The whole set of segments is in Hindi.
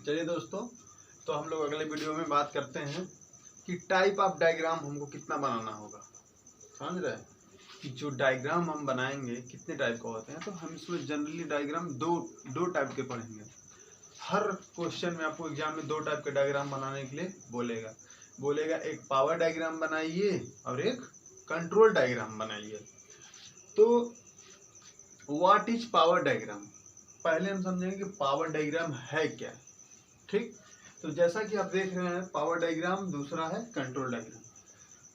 चलिए दोस्तों, तो हम लोग अगले वीडियो में बात करते हैं कि टाइप ऑफ डायग्राम हमको कितना बनाना होगा। समझ रहे हैं कि जो डायग्राम हम बनाएंगे कितने टाइप का होते हैं। तो हम इसमें जनरली डायग्राम दो टाइप के पढ़ेंगे। हर क्वेश्चन में आपको एग्जाम में दो टाइप के डायग्राम बनाने के लिए बोलेगा एक पावर डायग्राम बनाइए और एक कंट्रोल डायग्राम बनाइए। तो व्हाट इज पावर डायग्राम, पहले हम समझेंगे कि पावर डायग्राम है क्या। ठीक, तो जैसा कि आप देख रहे हैं पावर डायग्राम, दूसरा है कंट्रोल डायग्राम।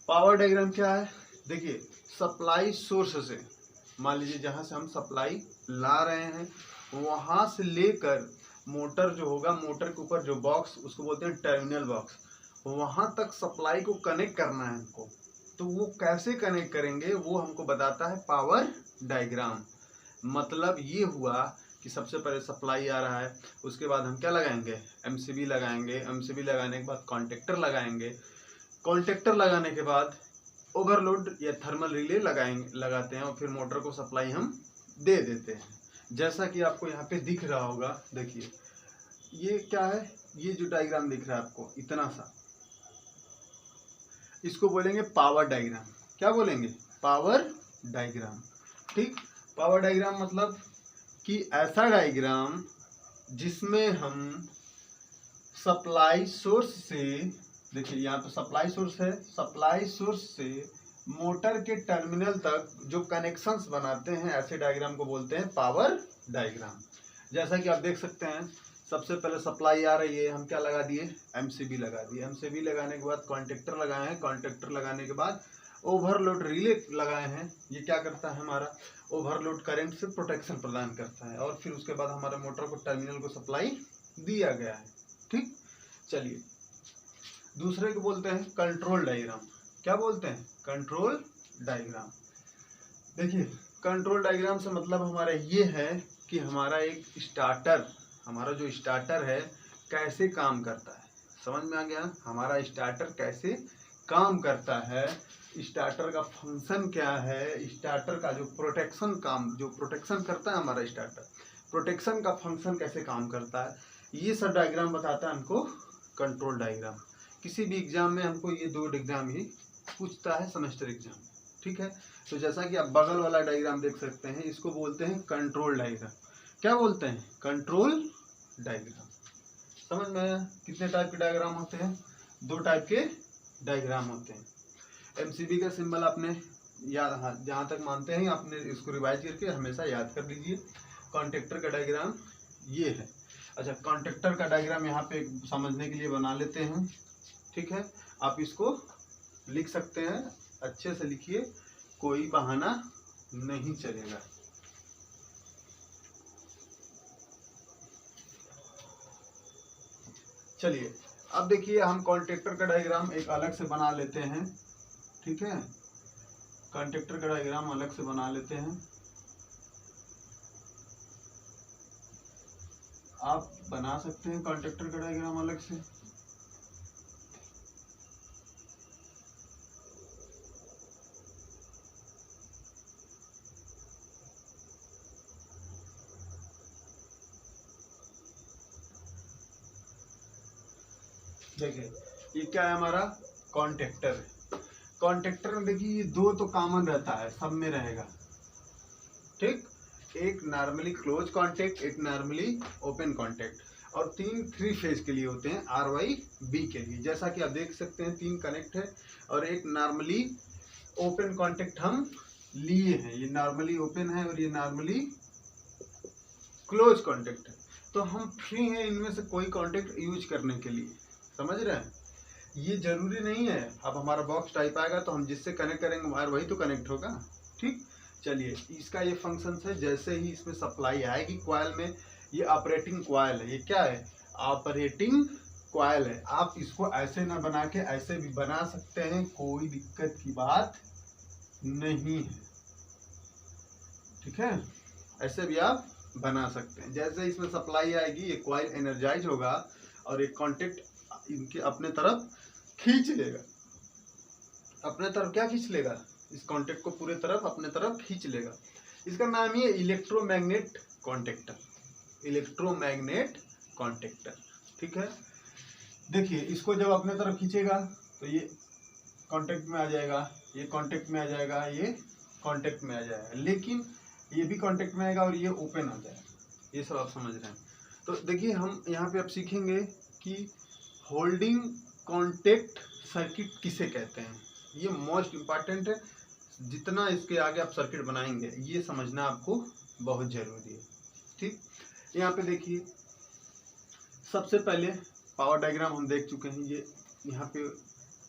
पावर डायग्राम क्या है, देखिए सप्लाई सोर्स से, मान लीजिए जहां से हम सप्लाई ला रहे हैं वहां से लेकर मोटर जो होगा, मोटर के ऊपर जो बॉक्स, उसको बोलते हैं टर्मिनल बॉक्स, वहां तक सप्लाई को कनेक्ट करना है हमको। तो वो कैसे कनेक्ट करेंगे वो हमको बताता है पावर डायग्राम। मतलब ये हुआ कि सबसे पहले सप्लाई आ रहा है, उसके बाद हम क्या लगाएंगे, एमसीबी लगाएंगे। एमसीबी लगाने के बाद कॉन्टेक्टर लगाएंगे। कॉन्टेक्टर लगाने के बाद ओवरलोड या थर्मल रिले लगाते हैं और फिर मोटर को सप्लाई हम दे देते हैं। जैसा कि आपको यहाँ पे दिख रहा होगा, देखिए ये क्या है, ये जो डायग्राम दिख रहा है आपको इतना सा, इसको बोलेंगे पावर डायग्राम। क्या बोलेंगे, पावर डायग्राम। ठीक, पावर डायग्राम मतलब कि ऐसा डायग्राम जिसमें हम सप्लाई सोर्स से, देखिए यहाँ तो सप्लाई सोर्स है, सप्लाई सोर्स से मोटर के टर्मिनल तक जो कनेक्शंस बनाते हैं, ऐसे डायग्राम को बोलते हैं पावर डायग्राम। जैसा कि आप देख सकते हैं, सबसे पहले सप्लाई आ रही है, हम क्या लगा दिए, एमसीबी लगा दिए। एमसीबी लगाने के बाद कॉन्टेक्टर लगाए हैं। कॉन्टेक्टर लगाने के बाद ओवरलोड रिले लगाए हैं। ये क्या करता है, हमारा ओवरलोड करंट से प्रोटेक्शन प्रदान करता है। और फिर उसके बाद हमारे मोटर को टर्मिनल को सप्लाई दिया गया है। ठीक, चलिए दूसरे को बोलते हैं कंट्रोल डायग्राम। क्या बोलते हैं, कंट्रोल डायग्राम। देखिए कंट्रोल डायग्राम से मतलब हमारा ये है कि हमारा एक स्टार्टर, हमारा जो स्टार्टर है कैसे काम करता है। समझ में आ गया, हमारा स्टार्टर कैसे काम करता है, स्टार्टर का फंक्शन क्या है, स्टार्टर का जो प्रोटेक्शन करता है हमारा स्टार्टर, प्रोटेक्शन का फंक्शन कैसे काम करता है, ये सब डायग्राम बताता है हमको कंट्रोल डायग्राम। किसी भी एग्जाम में हमको ये दो डायग्राम ही पूछता है, सेमेस्टर एग्जाम। ठीक है, तो जैसा कि आप बगल वाला डायग्राम देख सकते हैं, इसको बोलते हैं कंट्रोल डायग्राम। क्या बोलते हैं, कंट्रोल डायग्राम। समझ में, कितने टाइप के डायग्राम होते हैं, दो टाइप के डायग्राम होते हैं। एमसीबी का सिंबल आपने याद, हाँ जहाँ तक मानते हैं आपने इसको रिवाइज करके हमेशा याद कर लीजिए। कॉन्टेक्टर का डायग्राम ये है। अच्छा, कॉन्टेक्टर का डायग्राम यहाँ पे समझने के लिए बना लेते हैं। ठीक है, आप इसको लिख सकते हैं, अच्छे से लिखिए, कोई बहाना नहीं चलेगा। चलिए अब देखिए, हम कॉन्टेक्टर का डायग्राम एक अलग से बना लेते हैं। ठीक है, कॉन्टेक्टर का डायग्राम अलग से बना लेते हैं। आप बना सकते हैं कॉन्टेक्टर का डायग्राम अलग से। देखिए ये क्या है, हमारा कॉन्टेक्टर है। कॉन्टेक्टर में देखिए ये दो तो कॉमन रहता है, सब में रहेगा। ठीक, एक नॉर्मली क्लोज कॉन्टेक्ट, एक नॉर्मली ओपन कॉन्टेक्ट, और तीन थ्री फेज के लिए होते हैं, RYB के लिए। जैसा कि आप देख सकते हैं तीन कनेक्ट है, और एक नॉर्मली ओपन कॉन्टेक्ट हम लिए हैं, ये नॉर्मली ओपन है और ये नॉर्मली क्लोज कॉन्टेक्ट है। तो हम फ्री हैं इनमें से कोई कॉन्टेक्ट यूज करने के लिए। समझ रहे हैं, ये जरूरी नहीं है। अब हमारा बॉक्स टाइप आएगा तो हम जिससे कनेक्ट करेंगे वायर वही तो कनेक्ट होगा। ठीक, चलिए इसका ये फंक्शन है, जैसे ही इसमें सप्लाई आएगी कॉइल में, ये ऑपरेटिंग कॉइल है। ये क्या है, ऑपरेटिंग कॉइल है। आप इसको ऐसे ना बना के ऐसे भी बना सकते हैं, कोई दिक्कत की बात नहीं है। ठीक है, ऐसे भी आप बना सकते हैं। जैसे इसमें सप्लाई आएगी ये कॉइल एनर्जाइज होगा और एक कॉन्टेक्ट इनके अपने तरफ खींच लेगा। अपने तरफ क्या खींच लेगा, इस कॉन्टेक्ट को पूरे तरफ अपने तरफ खींच लेगा। इसका नाम ही है इलेक्ट्रोमैग्नेट कॉन्टेक्टर। Electromagnet contactor. ठीक है। देखिए इसको जब अपने तरफ खींचेगा तो ये कांटेक्ट में आ जाएगा, ये कांटेक्ट में आ जाएगा, ये कांटेक्ट में आ जाएगा, लेकिन ये भी कांटेक्ट में आएगा और ये ओपन हो जाएगा। ये सब आप समझ रहे हैं। तो देखिए हम यहाँ पे अब सीखेंगे कि होल्डिंग कांटेक्ट सर्किट किसे कहते हैं। ये मोस्ट इम्पॉर्टेंट है, जितना इसके आगे आप सर्किट बनाएंगे ये समझना आपको बहुत जरूरी है। ठीक, यहाँ पे देखिए सबसे पहले पावर डायग्राम हम देख चुके हैं। ये यहाँ पे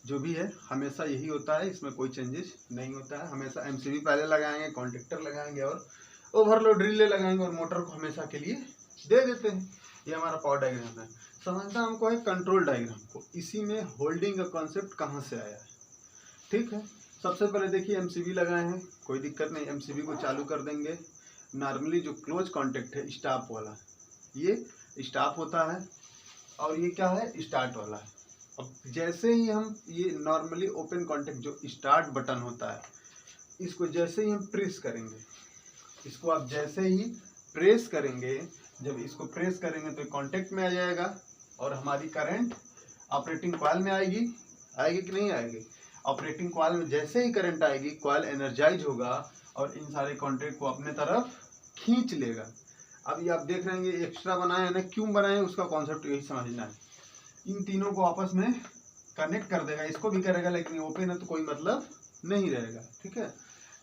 जो भी है हमेशा यही होता है, इसमें कोई चेंजेस नहीं होता है। हमेशा एमसीबी पहले लगाएंगे, कॉन्टेक्टर लगाएंगे और ओवरलोड रिले लगाएंगे और मोटर को हमेशा के लिए दे देते हैं। ये हमारा पावर डायग्राम है। समझना हमको है कंट्रोल डायग्राम को। इसी में होल्डिंग का कॉन्सेप्ट कहाँ से आया है। ठीक है, सबसे पहले देखिए एमसीबी लगाए हैं, कोई दिक्कत नहीं, एमसीबी को चालू कर देंगे। नॉर्मली जो क्लोज कॉन्टेक्ट है स्टॉप वाला, ये स्टॉप होता है और ये क्या है, स्टार्ट वाला है। अब जैसे ही हम ये नॉर्मली ओपन कॉन्टेक्ट जो स्टार्ट बटन होता है, इसको जैसे ही हम प्रेस करेंगे, इसको आप जैसे ही प्रेस करेंगे, जब इसको प्रेस करेंगे तो कॉन्टेक्ट में आ जाएगा और हमारी करंट ऑपरेटिंग कॉइल में आएगी। आएगी कि नहीं आएगी? ऑपरेटिंग कॉइल में जैसे ही करंट आएगी कॉइल एनर्जाइज होगा और इन सारे कॉन्टेक्ट को अपने तरफ खींच लेगा। अब ये आप देख रहे हैं ये एक्स्ट्रा बनाए हैं ना, क्यों बनाए हैं उसका कॉन्सेप्ट यही समझना है। इन तीनों को आपस में कनेक्ट कर देगा, इसको भी करेगा, लेकिन ओपन है तो कोई मतलब नहीं रहेगा। ठीक है,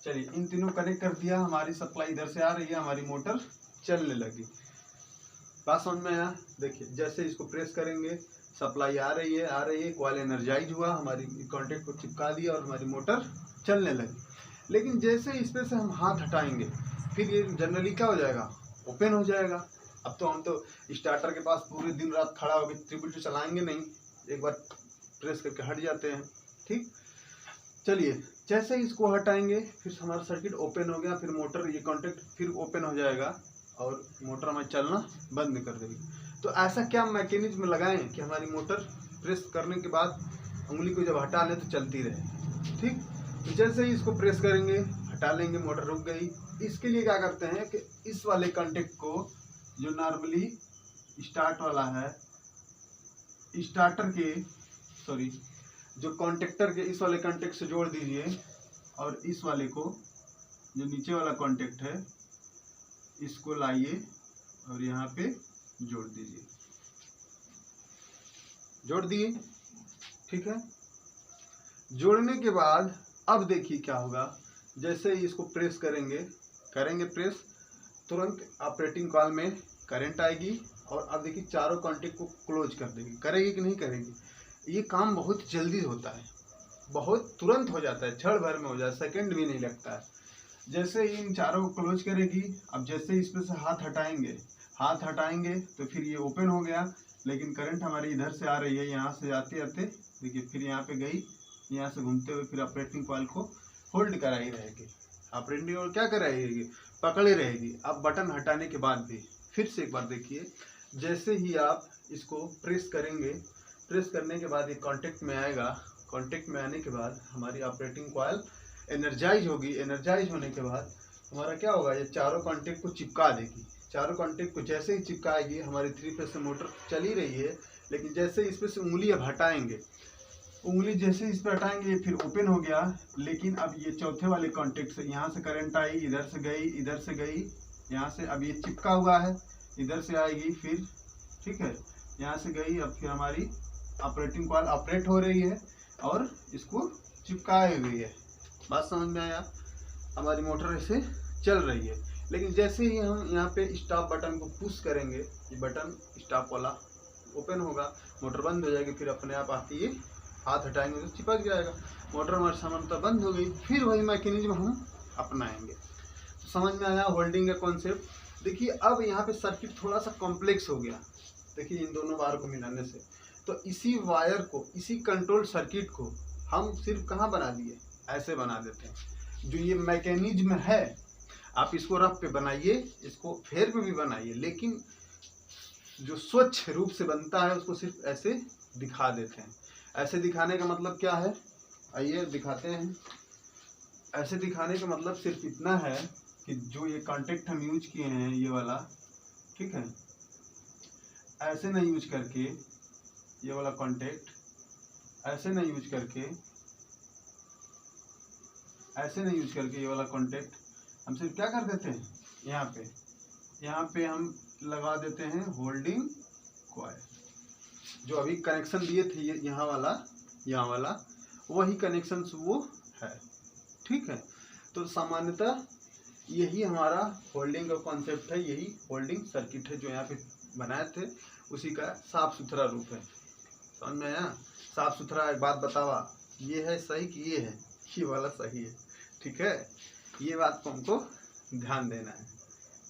चलिए इन तीनों कनेक्ट कर दिया, हमारी सप्लाई इधर से आ रही है, हमारी मोटर चलने लगी। बात समझ में आया? देखिए जैसे इसको प्रेस करेंगे सप्लाई आ रही है, कॉइल एनर्जाइज हुआ, हमारी कॉन्टेक्ट को चिपका दिया और हमारी मोटर चलने लगी। लेकिन जैसे इस पे से हम हाथ हटाएंगे फिर ये जनरली क्या हो जाएगा, ओपन हो जाएगा। अब तो हम तो स्टार्टर के पास पूरे दिन रात खड़ा होकर ट्रिपल टू चलाएंगे नहीं, एक बार प्रेस करके हट जाते हैं। ठीक, चलिए जैसे ही इसको हटाएंगे फिर हमारा सर्किट ओपन हो गया, फिर मोटर ये कॉन्टेक्ट फिर ओपन हो जाएगा और मोटर हमें चलना बंद कर देगी। तो ऐसा क्या मैकेनिज्म लगाएं कि हमारी मोटर प्रेस करने के बाद उंगली को जब हटा लें तो चलती रहे। ठीक, तो जैसे ही इसको प्रेस करेंगे हटा लेंगे, मोटर रुक गई। इसके लिए क्या करते हैं कि इस वाले कॉन्टेक्ट को जो नॉर्मली स्टार्ट वाला है, स्टार्टर के सॉरी जो कॉन्टेक्टर के इस वाले कॉन्टेक्ट से जोड़ दीजिए और इस वाले को जो नीचे वाला कॉन्टेक्ट है इसको लाइए और यहाँ पे जोड़ दीजिए, जोड़ दिए। ठीक है, जोड़ने के बाद अब देखिए क्या होगा, जैसे ही इसको प्रेस करेंगे प्रेस, तुरंत ऑपरेटिंग कॉइल में करंट आएगी और अब देखिए चारों कॉन्टेक्ट को क्लोज कर देगी। करेगी कि नहीं करेगी? ये काम बहुत जल्दी होता है, बहुत तुरंत हो जाता है, क्षण भर में हो जाता है, सेकंड भी नहीं लगता है। जैसे ही इन चारों को क्लोज करेगी, अब जैसे ही इस पे से हाथ हटाएंगे तो फिर ये ओपन हो गया, लेकिन करंट हमारी इधर से आ रही है, यहाँ से आते आते देखिए फिर यहाँ पे गई, यहाँ से घूमते हुए फिर ऑपरेटिंग कॉइल को होल्ड कराई रहेगी। ऑपरेटिंग कॉइल क्या कराएगी, पकड़े रहेगी। अब बटन हटाने के बाद भी फिर से एक बार देखिए, जैसे ही आप इसको प्रेस करेंगे, प्रेस करने के बाद ये कांटेक्ट में आएगा, कांटेक्ट में आने के बाद हमारी ऑपरेटिंग कॉइल एनर्जाइज होगी। एनर्जाइज होने के बाद हमारा क्या होगा, ये चारों कांटेक्ट को चिपका देगी। चारों कांटेक्ट को जैसे ही चिपकाएगी, हमारी 3 फेज से मोटर चल ही रही है, लेकिन जैसे इस पे से उंगली अब हटाएंगे, उंगली जैसे इस पे हटाएंगे ये फिर ओपन हो गया। लेकिन अब ये चौथे वाले कांटेक्ट से यहाँ से करंट आई, इधर से गई, इधर से गई, यहाँ से अब ये चिपका हुआ है, इधर से आएगी फिर, ठीक है, यहाँ से गई, अब फिर हमारी ऑपरेटिंग कॉइल ऑपरेट हो रही है और इसको चिपकाए हुई है। बात समझ में आया? हमारी मोटर ऐसे चल रही है। लेकिन जैसे ही हम यहाँ पे स्टॉप बटन को पुश करेंगे, ये बटन स्टॉप वाला ओपन होगा, मोटर बंद हो जाएगी, फिर अपने आप आती है, हाथ हटाएंगे तो चिपक जाएगा, मोटर हमारी सामान्यतः बंद हो गई। फिर वही मैकेनिज्म हम अपनाएंगे। तो समझ में आया होल्डिंग का कॉन्सेप्ट? देखिए अब यहाँ पे सर्किट थोड़ा सा कॉम्प्लेक्स हो गया। देखिए इन दोनों वायर को मिलाने से, तो इसी वायर को, इसी कंट्रोल सर्किट को हम सिर्फ कहाँ बना दिए, ऐसे बना देते हैं। जो ये मैकेनिज्म है आप इसको रफ पे बनाइए, इसको फेयर पे भी बनाइए, लेकिन जो स्वच्छ रूप से बनता है उसको सिर्फ ऐसे दिखा देते हैं। ऐसे दिखाने का मतलब क्या है, आइए दिखाते हैं। ऐसे दिखाने का मतलब सिर्फ इतना है कि जो ये कॉन्टेक्ट हम यूज किए हैं, ये वाला, ठीक है, ऐसे ना यूज करके ये वाला कॉन्टेक्ट, ऐसे ना यूज करके, ऐसे ना यूज करके ये वाला कॉन्टेक्ट हम सिर्फ क्या कर देते हैं, यहाँ पे हम लगा देते हैं होल्डिंग कॉइल। जो अभी कनेक्शन दिए थे ये यहाँ वाला वही कनेक्शन वो है, ठीक है। तो सामान्यतः यही हमारा होल्डिंग का कॉन्सेप्ट है, यही होल्डिंग सर्किट है जो यहाँ पे बनाए थे, उसी का साफ सुथरा रूप है। समझ में आया? साफ सुथरा एक बात बतावा, ये है सही कि ये है, ये वाला सही है, ठीक है। ये बात को हमको ध्यान देना है,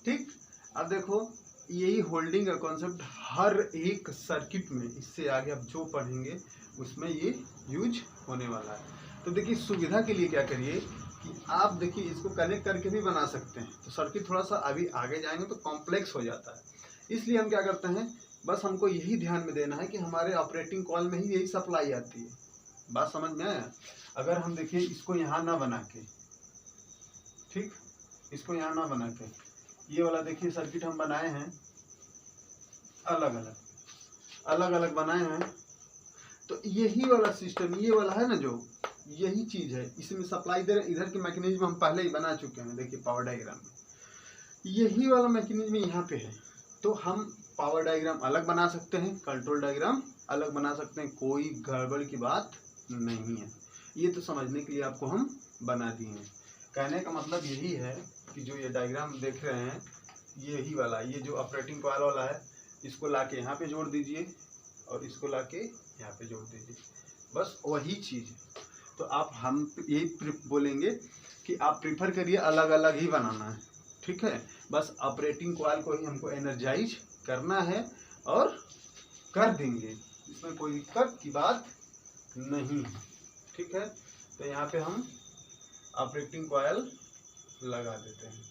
ठीक। अब देखो यही होल्डिंग का कॉन्सेप्ट हर एक सर्किट में, इससे आगे आप जो पढ़ेंगे उसमें ये यूज होने वाला है। तो देखिए सुविधा के लिए क्या करिए कि आप देखिए इसको कनेक्ट करके भी बना सकते हैं, तो सर्किट थोड़ा सा अभी आगे जाएंगे तो कॉम्प्लेक्स हो जाता है। इसलिए हम क्या करते हैं, बस हमको यही ध्यान में देना है कि हमारे ऑपरेटिंग कॉइल में ही यही सप्लाई आती है। बात समझ में आया? अगर हम देखिए इसको यहाँ ना बना के, ठीक, इसको यहाँ ना बना के ये वाला देखिए सर्किट हम बनाए हैं अलग अलग बनाए हैं, तो यही वाला सिस्टम, ये वाला है ना जो, यही चीज है, इसमें सप्लाई दे रहे। इधर के मैकेनिज्म हम पहले ही बना चुके हैं, देखिए पावर डायग्राम में यही वाला मैकेनिज्म यहाँ पे है। तो हम पावर डायग्राम अलग बना सकते हैं, कंट्रोल डायग्राम अलग बना सकते हैं, कोई गड़बड़ की बात नहीं है। ये तो समझने के लिए आपको हम बना दिए हैं। कहने का मतलब यही है कि जो ये डायग्राम देख रहे हैं यही वाला, ये जो ऑपरेटिंग कॉइल वाला है, इसको लाके यहाँ पे जोड़ दीजिए और इसको लाके यहाँ पे जोड़ दीजिए, बस वही चीज़ है। तो आप हम यही बोलेंगे कि आप प्रीफर करिए अलग अलग ही बनाना है, ठीक है। बस ऑपरेटिंग कॉइल को ही हमको एनर्जाइज करना है और कर देंगे, इसमें कोई दिक्कत की बात नहीं है, ठीक है। तो यहाँ पे हम ऑपरेटिंग कॉइल लगा देते हैं,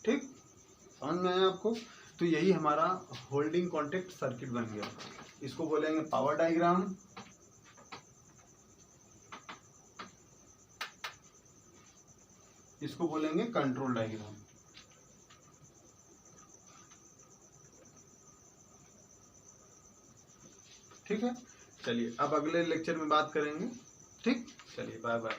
ठीक, समझ में आया आपको? तो यही हमारा होल्डिंग कॉन्टेक्ट सर्किट बन गया। इसको बोलेंगे पावर डायग्राम, इसको बोलेंगे कंट्रोल डायग्राम, ठीक है। चलिए अब अगले लेक्चर में बात करेंगे, ठीक, चलिए बाय बाय।